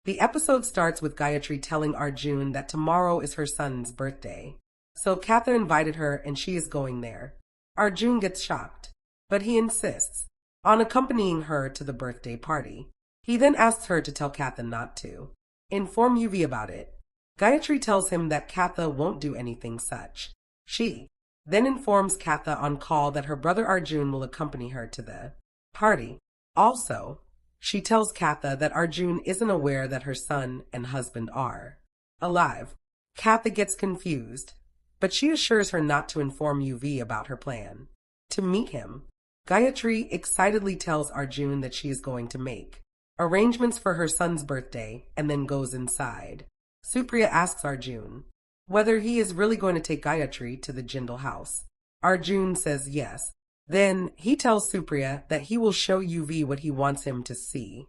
The episode starts with Gayatri telling Arjun that tomorrow is her son's birthday. So Katha invited her and she is going there. Arjun gets shocked, but he insists on accompanying her to the birthday party. He then asks her to tell Katha not to inform Yuvie about it. Gayatri tells him that Katha won't do anything such. She then informs Katha on call that her brother Arjun will accompany her to the party. Also, she tells Katha that Arjun isn't aware that her son and husband are alive. Katha gets confused, but she assures her not to inform Yuvie about her plan to meet him. Gayatri excitedly tells Arjun that she is going to make arrangements for her son's birthday and then goes inside. Supriya asks Arjun whether he is really going to take Gayatri to the Jindal house. Arjun says yes. Then he tells Supriya that he will show Yuvie what he wants him to see.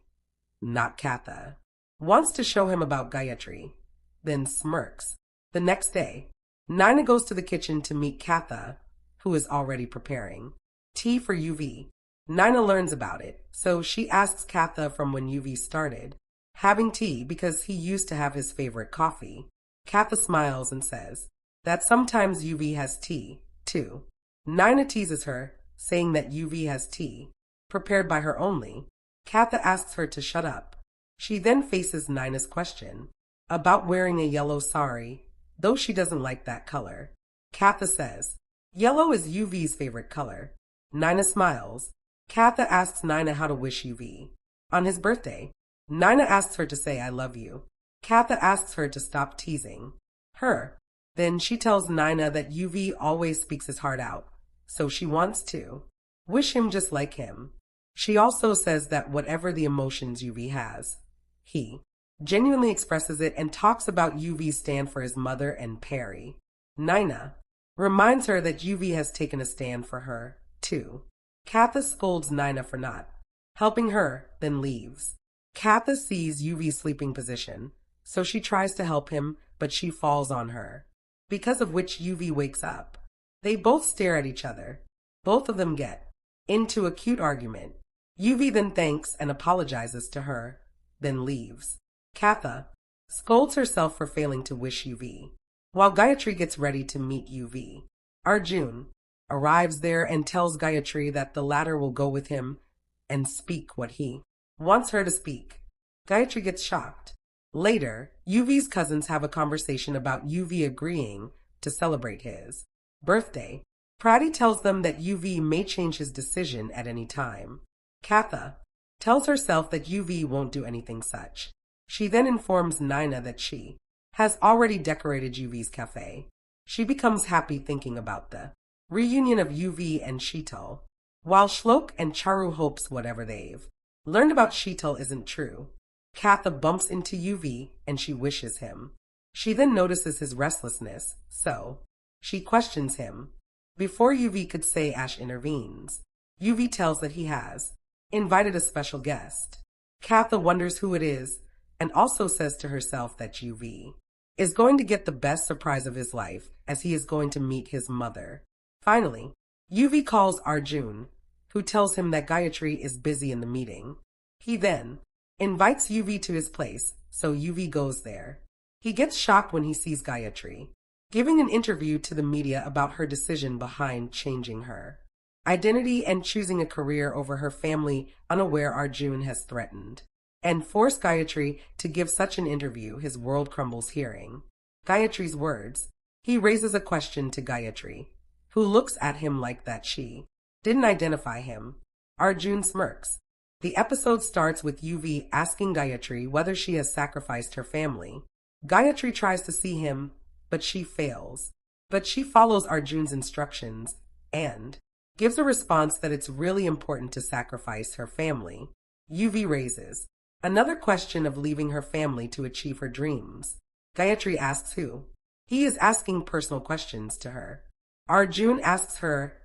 Not Katha. Wants to show him about Gayatri. Then smirks. The next day, Naina goes to the kitchen to meet Katha, who is already preparing tea for Yuvie. Naina learns about it, so she asks Katha from when Yuvie started having tea because he used to have his favorite coffee. Katha smiles and says that sometimes Yuvie has tea, too. Naina teases her, saying that Yuvie has tea prepared by her only. Katha asks her to shut up. She then faces Naina's question about wearing a yellow sari, though she doesn't like that color. Katha says, yellow is Yuvie's favorite color. Naina smiles. Katha asks Naina how to wish Yuvie on his birthday. Naina asks her to say I love you. Katha asks her to stop teasing her. Then she tells Naina that Yuvie always speaks his heart out, so she wants to wish him just like him. She also says that whatever the emotions Yuvie has, he genuinely expresses it and talks about Yuvie's stand for his mother and Perry. Naina reminds her that Yuvie has taken a stand for her, too. Katha scolds Naina for not helping her, then leaves. Katha sees Yuvie's sleeping position, so she tries to help him, but she falls on her, because of which Yuvie wakes up. They both stare at each other. Both of them get into a cute argument. Yuvie then thanks and apologizes to her, then leaves. Katha scolds herself for failing to wish Yuvie. While Gayatri gets ready to meet Yuvie, Arjun arrives there and tells Gayatri that the latter will go with him and speak what he wants her to speak. Gayatri gets shocked. Later, Yuvie's cousins have a conversation about Yuvie agreeing to celebrate his birthday. Prati tells them that Yuvie may change his decision at any time. Katha tells herself that Yuvie won't do anything such. She then informs Naina that she has already decorated Yuvie's cafe. She becomes happy thinking about the reunion of Yuvie and Sheetal, while Shlok and Charu hopes whatever they've learned about Sheetal isn't true. Katha bumps into Yuvie and she wishes him. She then notices his restlessness, so she questions him. Before Yuvie could say, Ash intervenes. Yuvie tells that he has invited a special guest. Katha wonders who it is and also says to herself that Yuvie is going to get the best surprise of his life as he is going to meet his mother. Finally, Yuvie calls Arjun, who tells him that Gayatri is busy in the meeting. He then invites Yuvie to his place, so Yuvie goes there. He gets shocked when he sees Gayatri giving an interview to the media about her decision behind changing her identity and choosing a career over her family, unaware Arjun has threatened and forced Gayatri to give such an interview. His world crumbles hearing Gayatri's words. He raises a question to Gayatri, who looks at him like that she didn't identify him. Arjun smirks. The episode starts with Yuvie asking Gayatri whether she has sacrificed her family. Gayatri tries to see him, but she fails. But she follows Arjun's instructions and gives a response that it's really important to sacrifice her family. Yuvie raises another question of leaving her family to achieve her dreams. Gayatri asks who. He is asking personal questions to her. Arjun asks her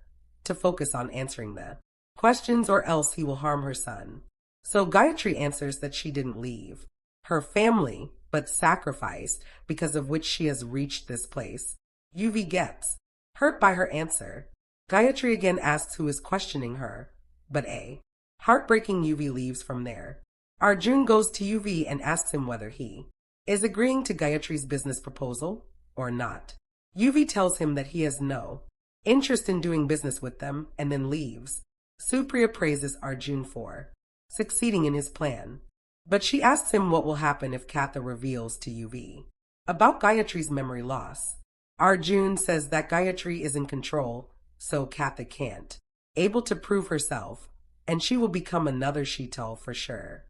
to focus on answering the questions or else he will harm her son. So Gayatri answers that she didn't leave her family, but sacrificed, because of which she has reached this place. Yuvie gets hurt by her answer. Gayatri again asks who is questioning her, but a heartbreaking Yuvie leaves from there. Arjun goes to Yuvie and asks him whether he is agreeing to Gayatri's business proposal or not. Yuvie tells him that he has no interest in doing business with them and then leaves. Supriya praises Arjun for succeeding in his plan, but she asks him what will happen if Katha reveals to Yuvie about Gayatri's memory loss. Arjun says that Gayatri is in control, so Katha can't able to prove herself, and she will become another Sheetal for sure.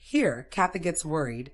Here, Katha gets worried,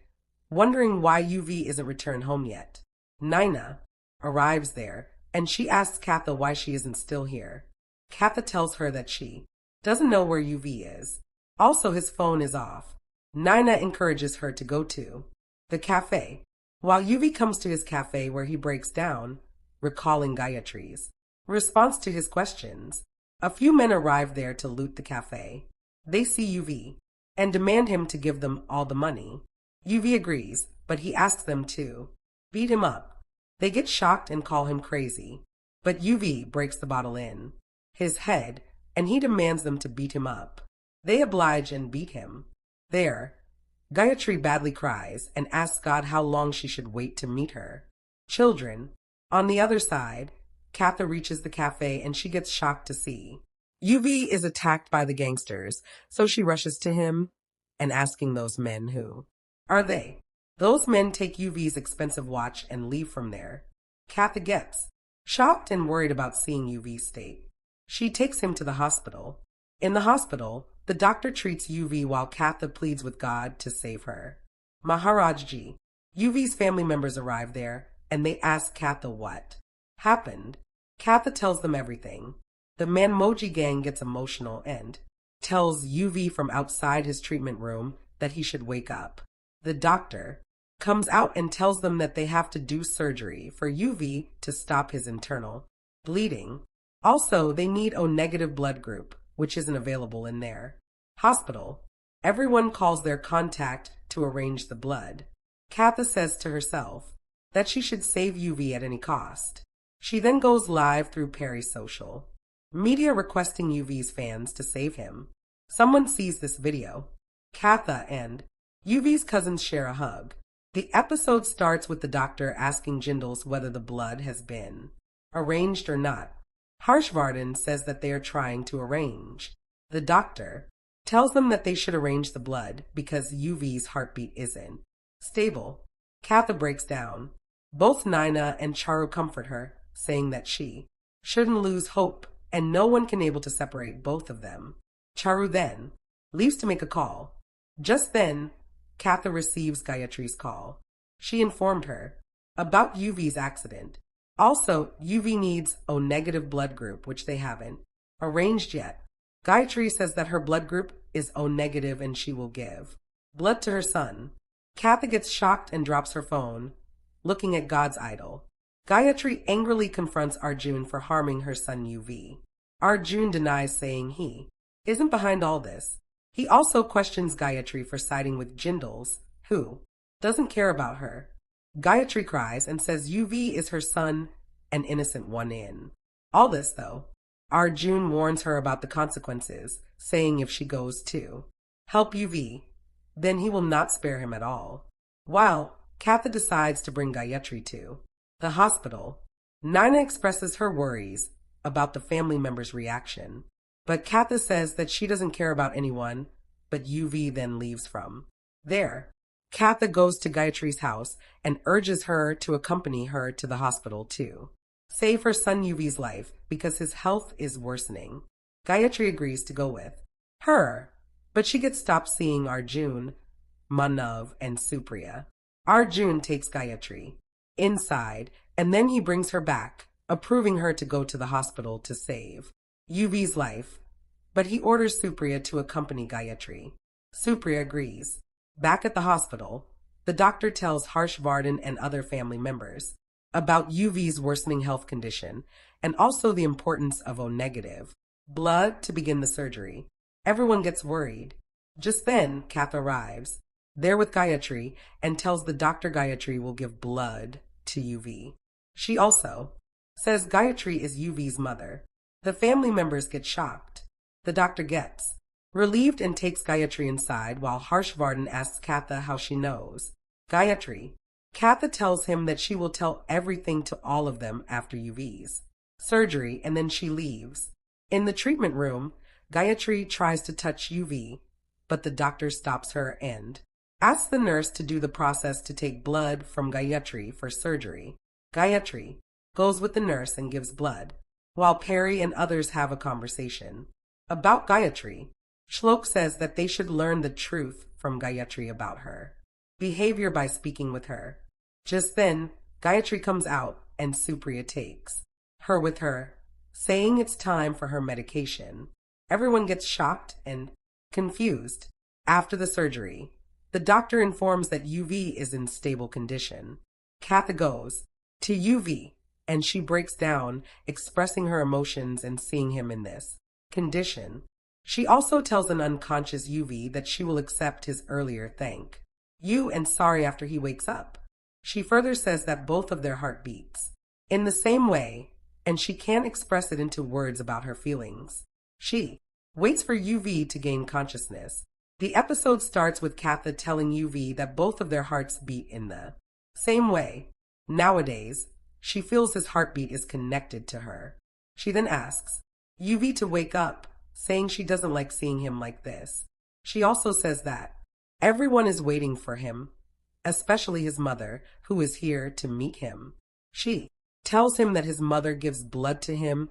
wondering why Yuvie isn't returned home yet. Naina arrives there, and she asks Katha why she isn't still here. Katha tells her that she doesn't know where Yuvie is. Also, his phone is off. Naina encourages her to go to the cafe, while Yuvie comes to his cafe where he breaks down, recalling Gayatri's response to his questions. A few men arrive there to loot the cafe. They see Yuvie and demand him to give them all the money. Yuvie agrees, but he asks them to beat him up. They get shocked and call him crazy, but Yuvie breaks the bottle in his head and he demands them to beat him up. They oblige and beat him. There, Gayatri badly cries and asks God how long she should wait to meet her children. On the other side, Katha reaches the cafe and she gets shocked to see Yuvie is attacked by the gangsters, so she rushes to him and asking those men who are they. Those men take Yuvie's expensive watch and leave from there. Katha gets shocked and worried about seeing Yuvie's state. She takes him to the hospital. In the hospital, the doctor treats Yuvie while Katha pleads with God to save her. Maharajji, Yuvie's family members arrive there and they ask Katha what happened. Katha tells them everything. The Manmoji gang gets emotional and tells Yuvie from outside his treatment room that he should wake up. The doctor comes out and tells them that they have to do surgery for Yuvie to stop his internal bleeding. Also, they need O-negative blood group, which isn't available in their hospital. Everyone calls their contact to arrange the blood. Katha says to herself that she should save Yuvie at any cost. She then goes live through Perry's social media requesting Yuvie's fans to save him. Someone sees this video. Katha and Yuvie's cousins share a hug. The episode starts with the doctor asking Jindals whether the blood has been arranged or not. Harshvardhan says that they are trying to arrange. The doctor tells them that they should arrange the blood because Yuvie's heartbeat isn't stable. Katha breaks down. Both Naina and Charu comfort her, saying that she shouldn't lose hope and no one can able to separate both of them. Charu then leaves to make a call. Just then, Katha receives Gayatri's call. She informed her about Yuvie's accident. Also, Yuvie needs O-negative blood group, which they haven't arranged yet. Gayatri says that her blood group is O-negative and she will give blood to her son. Katha gets shocked and drops her phone, looking at God's idol. Gayatri angrily confronts Arjun for harming her son Yuvie. Arjun denies, saying he isn't behind all this. He also questions Gayatri for siding with Jindals, who doesn't care about her. Gayatri cries and says Yuvie is her son, an innocent one in all this, though. Arjun warns her about the consequences, saying if she goes to help Yuvie, then he will not spare him at all. While Katha decides to bring Gayatri to the hospital, Naina expresses her worries about the family member's reaction, but Katha says that she doesn't care about anyone, but Yuvie then leaves from there. Katha goes to Gayatri's house and urges her to accompany her to the hospital to save her son Yuvie's life because his health is worsening. Gayatri agrees to go with her, but she gets stopped seeing Arjun, Manav, and Supriya. Arjun takes Gayatri inside and then he brings her back, approving her to go to the hospital to save Yuvie's life, but he orders Supriya to accompany Gayatri. Supriya agrees. Back at the hospital, the doctor tells Harshvardhan and other family members about Yuvie's worsening health condition and also the importance of O-negative blood to begin the surgery. Everyone gets worried. Just then, Katha arrives, there with Gayatri, and tells the doctor Gayatri will give blood to Yuvie. She also says Gayatri is Yuvie's mother. The family members get shocked. The doctor gets relieved and takes Gayatri inside while Harshvardhan asks Katha how she knows. Gayatri. Katha tells him that she will tell everything to all of them after Yuvie's surgery, and then she leaves. In the treatment room, Gayatri tries to touch Yuvie, but the doctor stops her and asks the nurse to do the process to take blood from Gayatri for surgery. Gayatri goes with the nurse and gives blood, while Perry and others have a conversation about Gayatri. Shlok says that they should learn the truth from Gayatri about her behavior by speaking with her. Just then, Gayatri comes out and Supriya takes her with her, saying it's time for her medication. Everyone gets shocked and confused. After the surgery, the doctor informs that Yuvie is in stable condition. Katha goes to Yuvie and she breaks down, expressing her emotions and seeing him in this condition. She also tells an unconscious Yuvie that she will accept his earlier thank you and sorry after he wakes up. She further says that both of their heart beats in the same way, and she can't express it into words about her feelings. She waits for Yuvie to gain consciousness. The episode starts with Katha telling Yuvie that both of their hearts beat in the same way. Nowadays, she feels his heartbeat is connected to her. She then asks Yuvie to wake up, saying she doesn't like seeing him like this. She also says that everyone is waiting for him, especially his mother, who is here to meet him. She tells him that his mother gives blood to him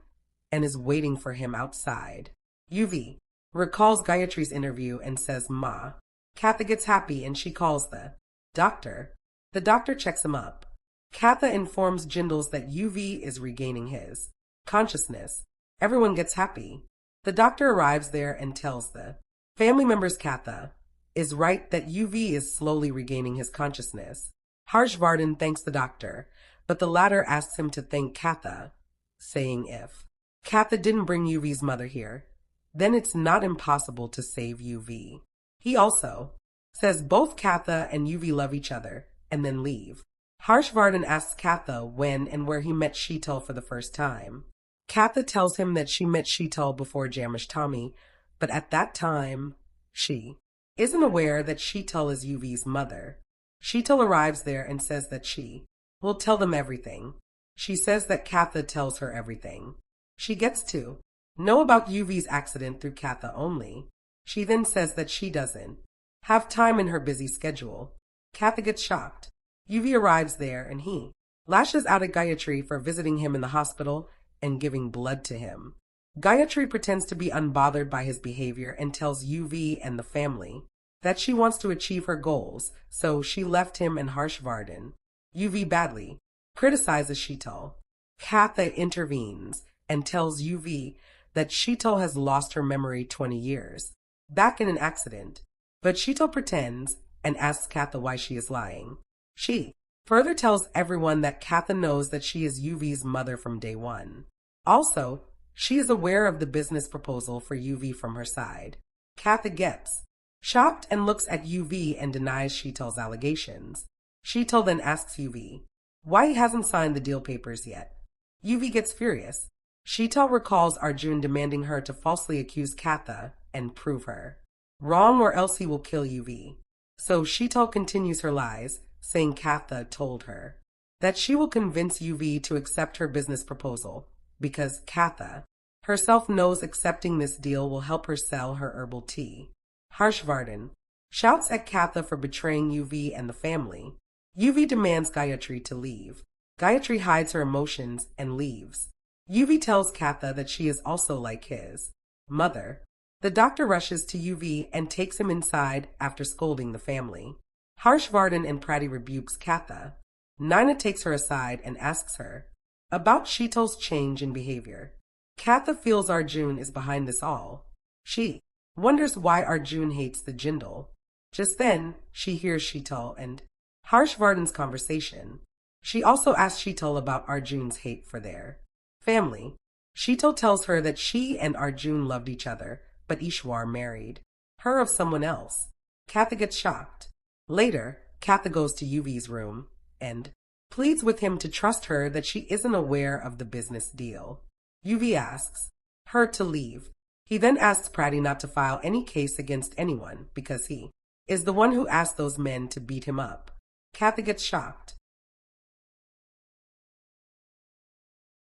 and is waiting for him outside. Yuvie recalls Gayatri's interview and says Ma. Katha gets happy and she calls the doctor. The doctor checks him up. Katha informs Jindals that Yuvie is regaining his consciousness. Everyone gets happy. The doctor arrives there and tells the family members Katha is right that Yuvie is slowly regaining his consciousness. Harshvardhan thanks the doctor, but the latter asks him to thank Katha, saying if Katha didn't bring Yuvie's mother here, then it's not impossible to save Yuvie. He also says both Katha and Yuvie love each other, and then leave. Harshvardhan asks Katha when and where he met Sheetal for the first time. Katha tells him that she met Sheetal before Jamashtami, but at that time, she isn't aware that Sheetal is Yuvie's mother. Sheetal arrives there and says that she will tell them everything. She says that Katha tells her everything. She gets to know about Yuvie's accident through Katha only. She then says that she doesn't have time in her busy schedule. Katha gets shocked. Yuvie arrives there and he lashes out at Gayatri for visiting him in the hospital and giving blood to him. Gayatri pretends to be unbothered by his behavior and tells Yuvie and the family that she wants to achieve her goals, so she left him and Harshvardhan. Yuvie badly criticizes Sheetal. Katha intervenes and tells Yuvie that Sheetal has lost her memory 20 years back in an accident, but Sheetal pretends and asks Katha why she is lying. She further tells everyone that Katha knows that she is Yuvie's mother from day one. Also, she is aware of the business proposal for Yuvie from her side. Katha gets shocked and looks at Yuvie and denies Sheetal's allegations. Sheetal then asks Yuvie why he hasn't signed the deal papers yet. Yuvie gets furious. Sheetal recalls Arjun demanding her to falsely accuse Katha and prove her wrong or else he will kill Yuvie. So Sheetal continues her lies, saying Katha told her that she will convince Yuvie to accept her business proposal because Katha herself knows accepting this deal will help her sell her herbal tea. Harshvardhan shouts at Katha for betraying Yuvie and the family. Yuvie demands Gayatri to leave. Gayatri hides her emotions and leaves. Yuvie tells Katha that she is also like his mother. The doctor rushes to Yuvie and takes him inside after scolding the family. Harshvardhan and Pratty rebukes Katha. Naina takes her aside and asks her about Sheetal's change in behavior. Katha feels Arjun is behind this all. She wonders why Arjun hates the Jindal. Just then, she hears Sheetal and Harshvardhan's conversation. She also asks Sheetal about Arjun's hate for their family. Sheetal tells her that she and Arjun loved each other, but Ishwar married her of someone else. Katha gets shocked. Later, Katha goes to Yuvie's room and pleads with him to trust her that she isn't aware of the business deal. Yuvie asks her to leave. He then asks Pratty not to file any case against anyone because he is the one who asked those men to beat him up. Katha gets shocked.